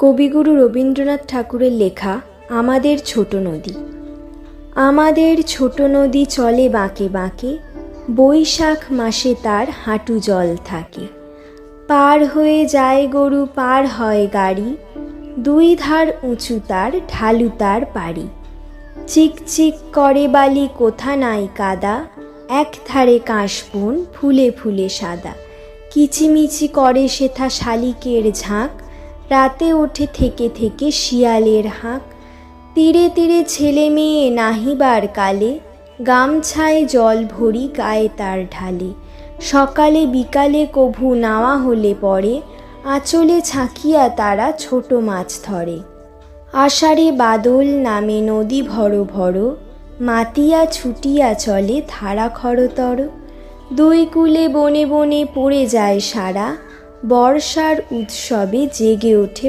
কবিগুরু রবীন্দ্রনাথ ঠাকুরের লেখা আমাদের ছোট নদী। আমাদের ছোট নদী চলে বাঁকে বাঁকে, বৈশাখ মাসে তার হাঁটু জল থাকে। পার হয়ে যায় গরু, পার হয় গাড়ি, দুই ধার উঁচু তার, ঢালু তার পাড়ি। চিকচিক করে বালি, কোথা নাই কাদা, এক ধারে কাশবন ফুলে ফুলে সাদা। কিচিমিচি করে সেথা শালিকের ঝাঁক, রাতে ওঠে থেকে থেকে শিয়ালের হাঁক। তীরে তীরে ছেলে মেয়ে নাহিবার কালে, গামছায় জল ভরি গায়ে তার ঢালে। সকালে বিকালে কভু নাওয়া হলে পরে, আঁচলে ছাঁকিয়া তারা ছোট মাছ ধরে। আষাঢ়ে বাদল নামে নদী ভর ভর, মাতিয়া ছুটিয়া চলে ধারা খরতর। দুই কূলে বনে বনে পড়ে যায় সারা, বর্ষার উৎসবে জেগে ওঠে